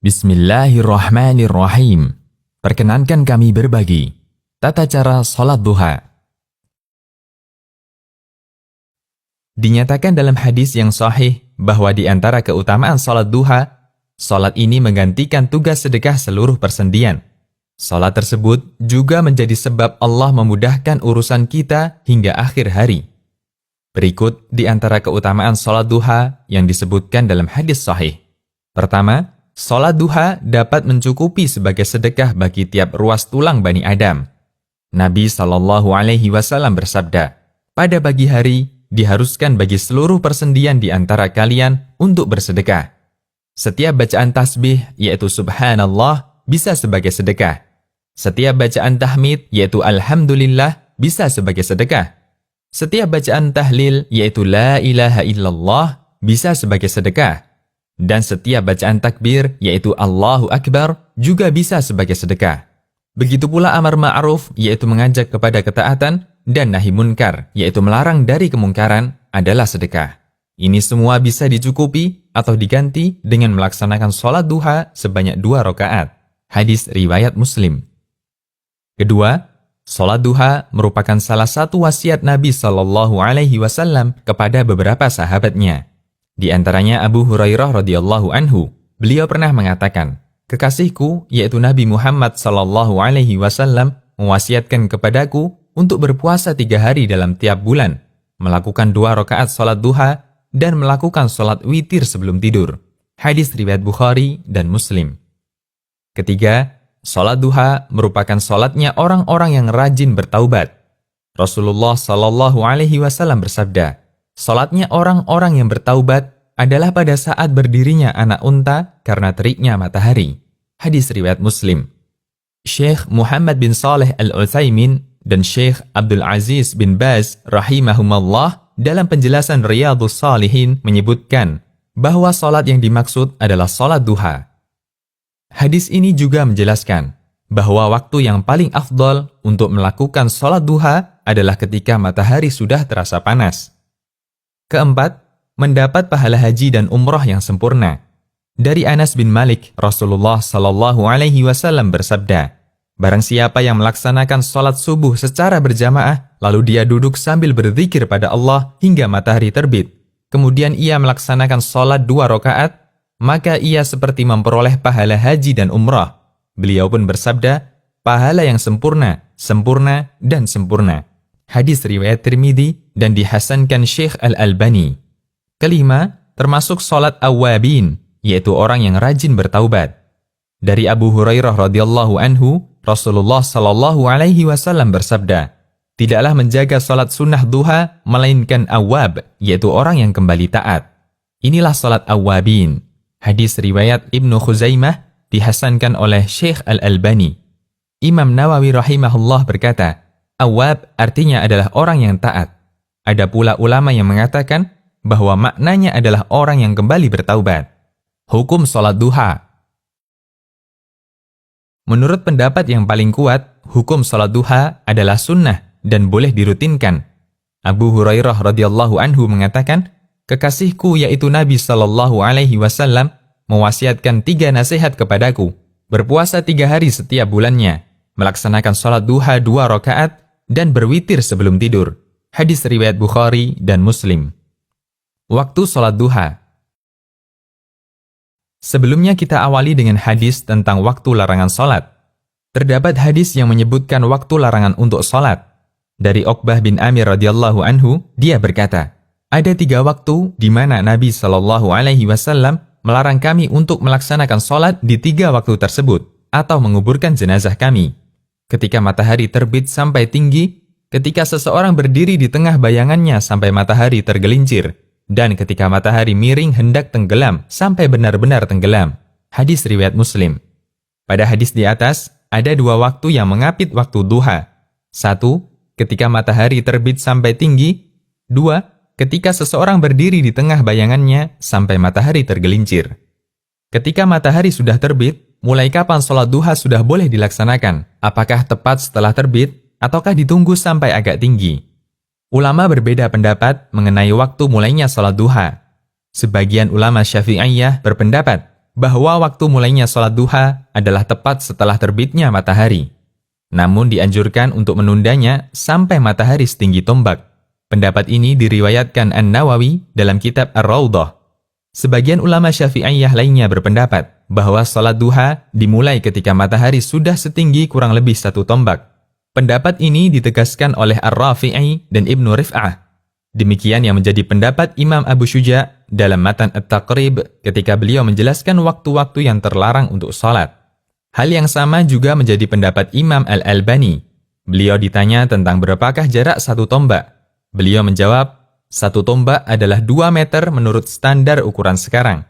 Bismillahirrahmanirrahim. Perkenankan kami berbagi tata cara salat duha. Dinyatakan dalam hadis yang sahih bahwa di antara keutamaan salat duha, salat ini menggantikan tugas sedekah seluruh persendian. Salat tersebut juga menjadi sebab Allah memudahkan urusan kita hingga akhir hari. Berikut di antara keutamaan salat duha yang disebutkan dalam hadis sahih. Pertama, salat duha dapat mencukupi sebagai sedekah bagi tiap ruas tulang Bani Adam. Nabi SAW bersabda, pada pagi hari diharuskan bagi seluruh persendian di antara kalian untuk bersedekah. Setiap bacaan tasbih, yaitu subhanallah, bisa sebagai sedekah. Setiap bacaan tahmid, yaitu alhamdulillah, bisa sebagai sedekah. Setiap bacaan tahlil, yaitu la ilaha illallah, bisa sebagai sedekah. Dan setiap bacaan takbir, yaitu Allahu Akbar, juga bisa sebagai sedekah. Begitu pula amar ma'ruf, yaitu mengajak kepada ketaatan, dan nahi munkar, yaitu melarang dari kemungkaran, adalah sedekah. Ini semua bisa dicukupi atau diganti dengan melaksanakan sholat duha sebanyak 2 rakaat. Hadis riwayat Muslim. Kedua, sholat duha merupakan salah satu wasiat Nabi SAW kepada beberapa sahabatnya. Di antaranya Abu Hurairah radhiyallahu anhu, beliau pernah mengatakan, kekasihku yaitu Nabi Muhammad SAW mewasiatkan kepadaku untuk berpuasa 3 hari dalam tiap bulan, melakukan 2 rakaat salat duha dan melakukan salat witir sebelum tidur. Hadis riwayat Bukhari dan Muslim. Ketiga, salat duha merupakan salatnya orang-orang yang rajin bertaubat. Rasulullah SAW bersabda, salatnya orang-orang yang bertaubat adalah pada saat berdirinya anak unta karena teriknya matahari. Hadis riwayat Muslim. Syekh Muhammad bin Saleh Al-Utsaimin dan Syekh Abdul Aziz bin Baz rahimahumallah dalam penjelasan Riyadhus Shalihin menyebutkan bahwa salat yang dimaksud adalah salat duha. Hadis ini juga menjelaskan bahwa waktu yang paling afdal untuk melakukan salat duha adalah ketika matahari sudah terasa panas. Keempat, mendapat pahala haji dan umrah yang sempurna. Dari Anas bin Malik, Rasulullah SAW bersabda, barang siapa yang melaksanakan salat subuh secara berjamaah, lalu dia duduk sambil berzikir pada Allah hingga matahari terbit, kemudian ia melaksanakan salat 2 rakaat, maka ia seperti memperoleh pahala haji dan umrah. Beliau pun bersabda, pahala yang sempurna, sempurna, dan sempurna. Hadis riwayat Tirmidzi dan dihasankan Syekh Al-Albani. Kelima, termasuk salat awwabin, yaitu orang yang rajin bertaubat. Dari Abu Hurairah radhiyallahu anhu, Rasulullah SAW bersabda, tidaklah menjaga salat sunnah duha melainkan awwab, yaitu orang yang kembali taat. Inilah salat awwabin. Hadis riwayat Ibnu Khuzaimah dihasankan oleh Syekh Al-Albani. Imam Nawawi rahimahullah berkata, awwab artinya adalah orang yang taat. Ada pula ulama yang mengatakan bahwa maknanya adalah orang yang kembali bertaubat. Hukum salat duha. Menurut pendapat yang paling kuat, hukum salat duha adalah sunnah dan boleh dirutinkan. Abu Hurairah radhiyallahu anhu mengatakan, kekasihku yaitu Nabi SAW mewasiatkan 3 nasihat kepadaku, berpuasa 3 hari setiap bulannya, melaksanakan salat duha 2 rakaat, dan berwitir sebelum tidur. Hadis riwayat Bukhari dan Muslim. Waktu salat duha. Sebelumnya kita awali dengan hadis tentang waktu larangan salat. Terdapat hadis yang menyebutkan waktu larangan untuk salat. Dari Uqbah bin Amir radhiyallahu anhu, dia berkata, ada 3 waktu di mana Nabi SAW melarang kami untuk melaksanakan salat di 3 waktu tersebut atau menguburkan jenazah kami. Ketika matahari terbit sampai tinggi, ketika seseorang berdiri di tengah bayangannya sampai matahari tergelincir, dan ketika matahari miring hendak tenggelam sampai benar-benar tenggelam. Hadis riwayat Muslim. Pada hadis di atas, ada 2 waktu yang mengapit waktu duha. 1. Ketika matahari terbit sampai tinggi. 2. Ketika seseorang berdiri di tengah bayangannya sampai matahari tergelincir. Ketika matahari sudah terbit, mulai kapan sholat duha sudah boleh dilaksanakan? Apakah tepat setelah terbit, ataukah ditunggu sampai agak tinggi? Ulama berbeda pendapat mengenai waktu mulainya sholat duha. Sebagian ulama Syafi'iyah berpendapat bahwa waktu mulainya sholat duha adalah tepat setelah terbitnya matahari. Namun dianjurkan untuk menundanya sampai matahari setinggi tombak. Pendapat ini diriwayatkan An-Nawawi dalam kitab Ar-Rawdah. Sebagian ulama Syafi'iyah lainnya berpendapat bahwa sholat duha dimulai ketika matahari sudah setinggi kurang lebih 1 tombak. Pendapat ini ditegaskan oleh Ar-Rafi'i dan Ibnu Rif'ah. Demikian yang menjadi pendapat Imam Abu Syuja dalam Matan At-Taqrib ketika beliau menjelaskan waktu-waktu yang terlarang untuk sholat. Hal yang sama juga menjadi pendapat Imam Al-Albani. Beliau ditanya tentang berapakah jarak 1 tombak. Beliau menjawab, 1 tombak adalah 2 meter menurut standar ukuran sekarang.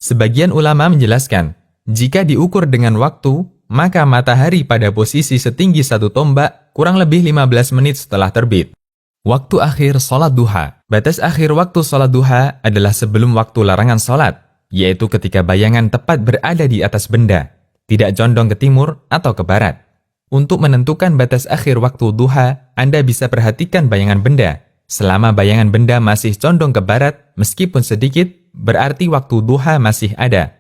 Sebagian ulama menjelaskan, jika diukur dengan waktu, maka matahari pada posisi setinggi 1 tombak kurang lebih 15 menit setelah terbit. Waktu akhir sholat duha. Batas akhir waktu sholat duha adalah sebelum waktu larangan sholat, yaitu ketika bayangan tepat berada di atas benda, tidak condong ke timur atau ke barat. Untuk menentukan batas akhir waktu duha, Anda bisa perhatikan bayangan benda. Selama bayangan benda masih condong ke barat, meskipun sedikit, berarti waktu duha masih ada.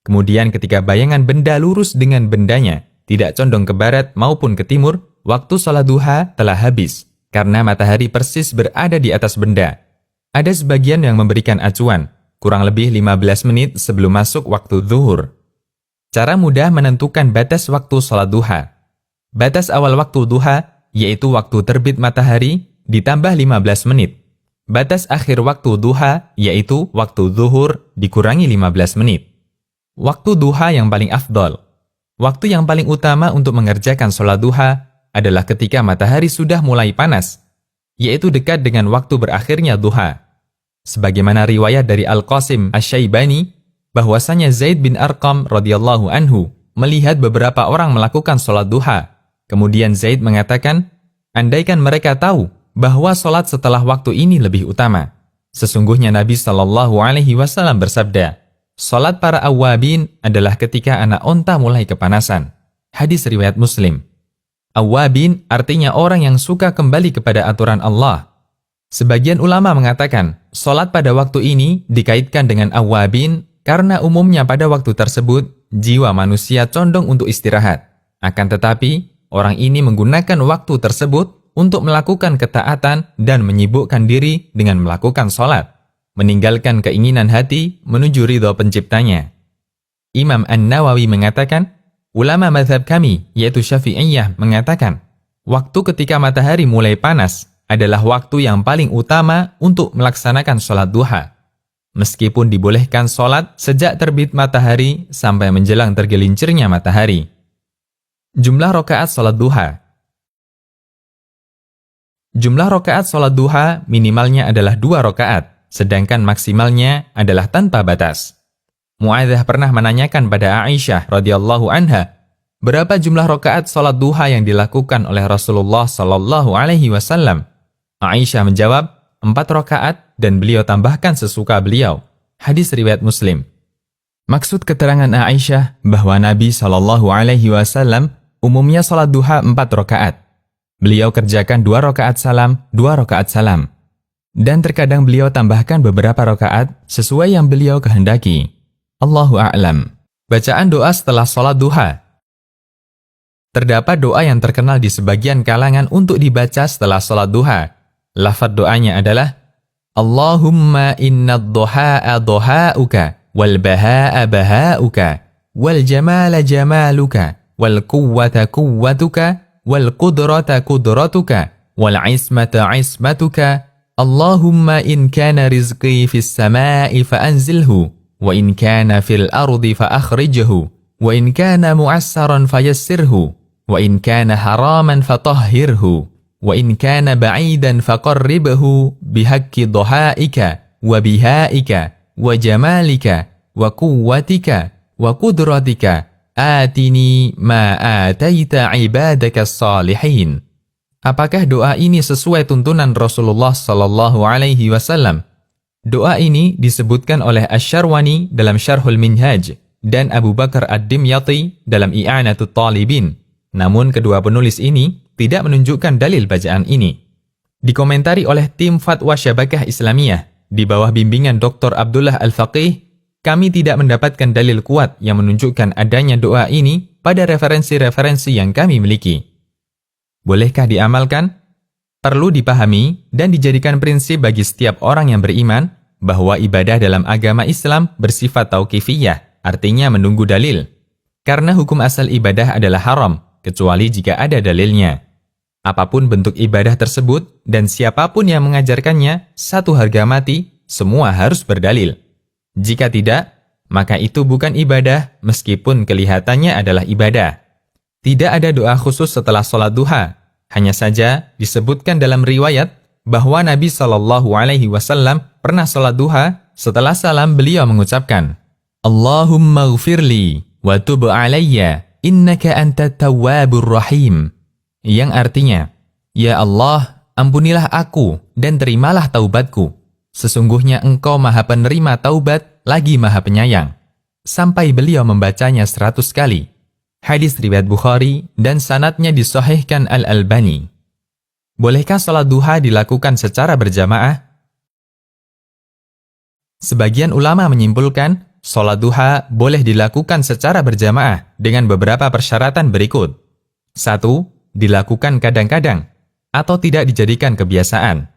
Kemudian ketika bayangan benda lurus dengan bendanya, tidak condong ke barat maupun ke timur, waktu sholat duha telah habis, karena matahari persis berada di atas benda. Ada sebagian yang memberikan acuan, kurang lebih 15 menit sebelum masuk waktu zuhur. Cara mudah menentukan batas waktu sholat duha. Batas awal waktu duha, yaitu waktu terbit matahari, ditambah 15 menit. Batas akhir waktu duha, yaitu waktu zuhur, dikurangi 15 menit. Waktu duha yang paling afdol. Waktu yang paling utama untuk mengerjakan sholat duha adalah ketika matahari sudah mulai panas, yaitu dekat dengan waktu berakhirnya duha. Sebagaimana riwayat dari Al-Qasim Asy-Syaibani, bahwasanya Zaid bin Arqam radhiyallahu anhu melihat beberapa orang melakukan sholat duha. Kemudian Zaid mengatakan, andaikan mereka tahu bahwa sholat setelah waktu ini lebih utama. Sesungguhnya Nabi SAW bersabda, sholat para awwabin adalah ketika anak onta mulai kepanasan. Hadis riwayat Muslim. Awwabin artinya orang yang suka kembali kepada aturan Allah. Sebagian ulama mengatakan, sholat pada waktu ini dikaitkan dengan awwabin karena umumnya pada waktu tersebut, jiwa manusia condong untuk istirahat. Akan tetapi, orang ini menggunakan waktu tersebut untuk melakukan ketaatan dan menyibukkan diri dengan melakukan sholat, meninggalkan keinginan hati menuju ridho penciptanya. Imam An-Nawawi mengatakan, ulama mazhab kami, yaitu Syafi'iyah, mengatakan, waktu ketika matahari mulai panas adalah waktu yang paling utama untuk melaksanakan sholat duha. Meskipun dibolehkan sholat sejak terbit matahari sampai menjelang tergelincirnya matahari. Jumlah rakaat sholat duha. Jumlah rakaat sholat duha minimalnya adalah 2 rakaat, sedangkan maksimalnya adalah tanpa batas. Mu'adzah pernah menanyakan pada Aisyah radhiyallahu anha, berapa jumlah rakaat sholat duha yang dilakukan oleh Rasulullah sallallahu alaihi wasallam? Aisyah menjawab, 4 rakaat dan beliau tambahkan sesuka beliau. Hadis riwayat Muslim. Maksud keterangan Aisyah bahwa Nabi sallallahu alaihi wasallam umumnya sholat duha 4 rakaat. Beliau kerjakan 2 rakaat salam, 2 rakaat salam. Dan terkadang beliau tambahkan beberapa rakaat sesuai yang beliau kehendaki. Allahu a'lam. Bacaan doa setelah sholat duha. Terdapat doa yang terkenal di sebagian kalangan untuk dibaca setelah sholat duha. Lafaz doanya adalah Allahumma inna ad-duha'a duha'uka wal baha'a baha'uka wal jamala jamaluka wal quwwata quwwatuka wal qudrata qudratuka wal ismata ismatuka. Allahumma in kana rizqi fis sama'i fa anzilhu wa in kana fil ardi fa akhrijhu wa in kana mu'assaran fayassirhu wa in kana haraman fatahhirhu wa in kana ba'idan faqarribhu bihaqqi dhahaika wa bihaika wa jamalika wa quwwatika wa qudratika atini ma ataita ibadaka salihin. Apakah doa ini sesuai tuntunan Rasulullah sallallahu alaihi wasallam? Doa ini disebutkan oleh Asy-Syarwani dalam Syarhul Minhaj dan Abu Bakar Ad-Dimyati dalam I'anatut Talibin. Namun kedua penulis ini tidak menunjukkan dalil bacaan ini. Dikomentari oleh tim Fatwa Syabakah Islamiyah di bawah bimbingan Dr. Abdullah Al-Faqih, kami tidak mendapatkan dalil kuat yang menunjukkan adanya doa ini pada referensi-referensi yang kami miliki. Bolehkah diamalkan? Perlu dipahami dan dijadikan prinsip bagi setiap orang yang beriman bahwa ibadah dalam agama Islam bersifat tauqifiyah, artinya menunggu dalil. Karena hukum asal ibadah adalah haram, kecuali jika ada dalilnya. Apapun bentuk ibadah tersebut dan siapapun yang mengajarkannya, satu harga mati, semua harus berdalil. Jika tidak, maka itu bukan ibadah meskipun kelihatannya adalah ibadah. Tidak ada doa khusus setelah sholat duha. Hanya saja disebutkan dalam riwayat bahwa Nabi SAW pernah sholat duha, setelah salam beliau mengucapkan, Allahumma ghfirli wa tub alayya innaka antat tawwabur rahim. Yang artinya, Ya Allah, ampunilah aku dan terimalah taubatku. Sesungguhnya engkau maha penerima taubat lagi maha penyayang. Sampai beliau membacanya 100 kali. Hadis riwayat Bukhari dan sanadnya disahihkan Al-Albani. Bolehkah sholat duha dilakukan secara berjamaah? Sebagian ulama menyimpulkan, sholat duha boleh dilakukan secara berjamaah dengan beberapa persyaratan berikut. 1. Dilakukan kadang-kadang, atau tidak dijadikan kebiasaan.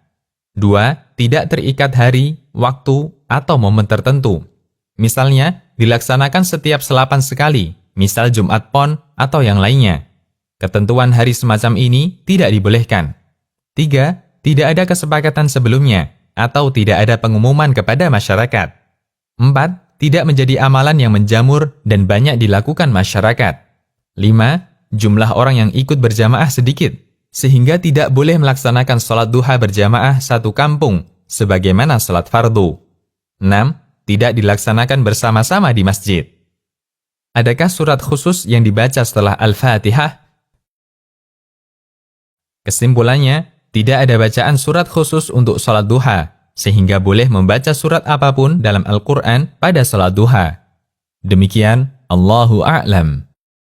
2. Tidak terikat hari, waktu, atau momen tertentu. Misalnya, dilaksanakan setiap 8 sekali, misal Jumat Pon atau yang lainnya. Ketentuan hari semacam ini tidak dibolehkan. 3. Tidak ada kesepakatan sebelumnya, atau tidak ada pengumuman kepada masyarakat. 4. Tidak menjadi amalan yang menjamur dan banyak dilakukan masyarakat. 5. Jumlah orang yang ikut berjamaah sedikit, sehingga tidak boleh melaksanakan sholat duha berjamaah satu kampung, sebagaimana sholat fardu. 6. Tidak dilaksanakan bersama-sama di masjid. Adakah surat khusus yang dibaca setelah Al-Fatihah? Kesimpulannya, tidak ada bacaan surat khusus untuk sholat duha, sehingga boleh membaca surat apapun dalam Al-Quran pada sholat duha. Demikian, Allahu a'lam.